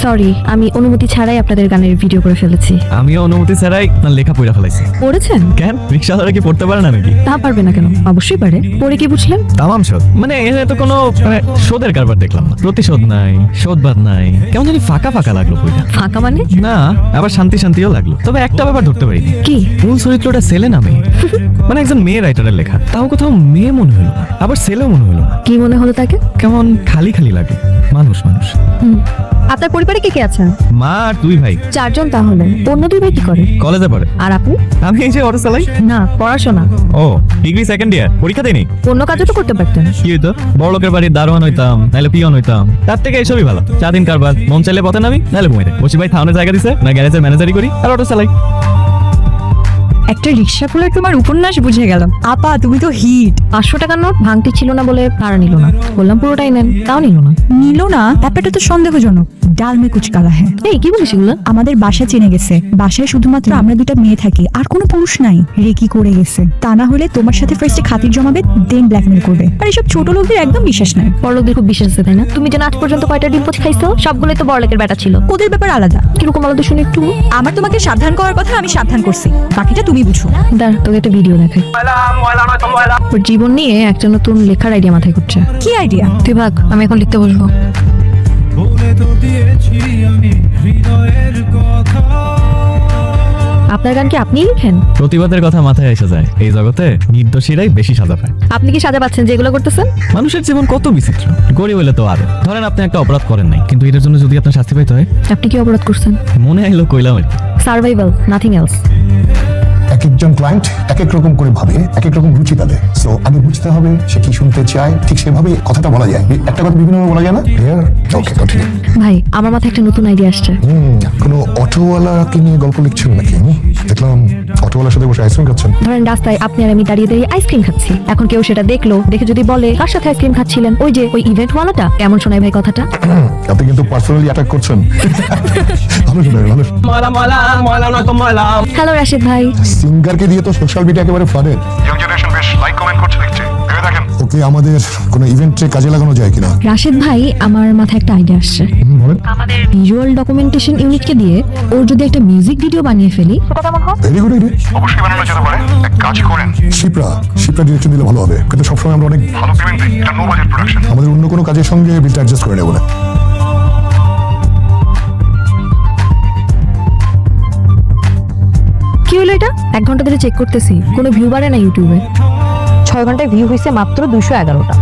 Sorry, আমি অনুমতি ছাড়াই আপনাদের গানের ভিডিও করে ফেলেছি। আমিও অনুমতি ছাড়াই আপনার লেখা পড়া ফেলাইছি। পড়েছেন? কেন রিক্সাওয়ালারা কি পড়তে পারে না নাকি? তা পারবে না কেন? অবশ্যই পারে। পড়ে কি বুঝলেন? তামাম শোধ মানে এখানে তো কোনো শোধের কারবার দেখলাম না। প্রতিশোধ নাই, শোধবাদ নাই, কেমন জানি ফাঁকা ফাঁকা লাগলো বইটা। ফাঁকা মানে? না, আবার শান্তি শান্তিও লাগলো। তবে একটা ব্যাপার ধরতে পারিনি। কি? মূল চরিত্রটা ছেলে নামে মানে একজন মেয়ে রাইটারের লেখা, তাও কোথাও মেয়ে মনে হলো না, আবার ছেলেও মনে হলো না। কি মনে হলো তাকে? কেমন খালি খালি লাগে। মানুষ মানুষ। আপনার পরিবারে কে কে আছেন? মা আর 2 ভাই। 4 জন তাহলে। অন্য 2 ভাই কি করে? কলেজে পড়ে। আর আপনি? আমি এই যে অটো চালাই। না, পড়াশোনা। ও, ডিগ্রি সেকেন্ড ইয়ার, পরীক্ষা দেয়নি। অন্য কাজও তো করতে পারতেন। কি হইতো? বড় লোকের বাড়ির দারোয়ান হইতাম, নাহলে পিয়ন হইতাম। তার থেকে এইসবই ভালো। স্বাধীন কারবার, মন চাইলে পথে নামি, নাহলে ঘুমাইতে বসি। ভাই থাউনে জায়গা দিছে না, গ্যারেজের ম্যানেজারি করি আর অটো চালাই। একটা রিক্সা খোলার তোমার উপন্যাস বুঝে গেলাম। আপা তুমি তো হিট। 500 টাকার নোট ভাঙতে ছিল না বলে ভাড়া নিল না। বললাম পুরোটাই নেন, তাও নিল না। নিল না? ব্যাপারটা তো সন্দেহজনক। ডাল মে কুচ কালা হ্যাঁ। এই কি বলিস এগুলো? আমাদের বাসা চিনে গেছে। বাসায় শুধুমাত্র আমরা 2টা মেয়ে থাকি, আর কোনো পুরুষ নাই। রেকি করে গেছে। তা না হলে তোমার সাথে ফার্স্টে খাতির জমাবে, দেন ব্ল্যাকমেল করবে। আর এসব ছোট লোকদের একদম বিশ্বাস নাই। বড়লোকদের খুব বিশ্বাস আছে, তাই না? তুমি যেন আজ পর্যন্ত কয়টা ডিম পোচ খাইছো? সবগুলোই তো বড়লোকের বেটা ছিল। ওদের ব্যাপার আলাদা। কিরকম আলাদা শুনে একটু? আমার তোমাকে সাবধান করার কথা, আমি সাবধান করছি, বাকিটা তুমি বুঝো। দাঁড়া, তোকে একটা ভিডিও দেখাই। ওর জীবন নিয়ে একটা নতুন লেখার আইডিয়া মাথায় করছে। কি আইডিয়া? তুই ভাগ, আমি এখন লিখতে বসবো। আপনার গান কি আপনিই লিখেন? প্রতিবাদের কথা মাথায় এসে যায়। এই জগতে নির্দোষীরাই বেশি সাজা পায়। আপনি কি সাজা পাচ্ছেন যেগুলো করতেছেন? মানুষের জীবন কত বিচিত্র। গরিব হইলে তো আরো। ধরেন আপনি একটা অপরাধ করেন নাই, কিন্তু এটার জন্য যদি আপনার শাস্তি পাইতে হয়, আপনি কি অপরাধ করছেন? মনে আইলো কইলাম আর কি। Survival, nothing else. এক একজন ক্লায়েন্ট এক এক রকম করে ভাবে, এক এক রকম রুচি তাদের। সো আগে বুঝতে হবে সে কি শুনতে চায়, ঠিক সেভাবে কথাটা বলা যায়। একটা কথা বিভিন্নভাবে বলা যায় না? ওকে, কন্টিনিউ। ভাই, আমার মাথায় একটা নতুন আইডিয়া আসছে। কোনো অটোওয়ালাকে নিয়ে গল্প লিখছেন নাকি? দেখলাম অটোওয়ালার সাথে বসে আইসক্রিম খাচ্ছেন। ধরেন রাস্তায় আপনি আর আমি দাঁড়িয়ে দাঁড়িয়ে আইসক্রিম খাচ্ছি। এখন কেউ সেটা দেখলো, দেখে যদি বলে কার সাথে আইসক্রিম খাচ্ছিলেন? ওই ইভেন্ট ওয়ালাটা। কেমন শোনায় ভাই কথাটা? আপনি কিন্তু পার্সোনালি অ্যাটাক করছেন। ভালো শোনায়, ভালো। হ্যালো রাশিদ ভাই। সিঙ্গারকে দিয়ে তো সোশ্যাল মিডিয়া একেবারে ফ্লাডেড। ইয়ং জেনারেশন বেশ লাইক কমেন্ট করছে দেখছি, ভেবে দেখেন। ওকে আমাদের কোনো ইভেন্টে কাজে লাগানো যায় কিনা? রাশিদ ভাই, আমার মাথায় একটা আইডিয়া আসছে। বলেন। আমাদের ভিজুয়াল ডকুমেন্টেশন ইউনিটকে দিয়ে ওর যদি একটা মিউজিক ভিডিও বানিয়ে ফেলি, সেটা কেমন হয়? Very good idea. অবশ্যই বানানো যেতে পারে। এক কাজ করেন, শিপ্রা ডিরেকশন দিলে ভালো হবে, কিন্তু সবসময় আমরা অনেক ভালো পেমেন্ট দিই, এটা নো বাজেট প্রোডাকশন। আমাদের অন্য কোনো কাজের সঙ্গে বিলটা অ্যাডজাস্ট করে নেব না। কি হলো এটা? 1 ঘন্টা ধরে চেক করতেছি, কোনো ভিউ বাড়ে না ইউটিউবে। 6 ঘন্টায় ভিউ হয়েছে মাত্র 211টা।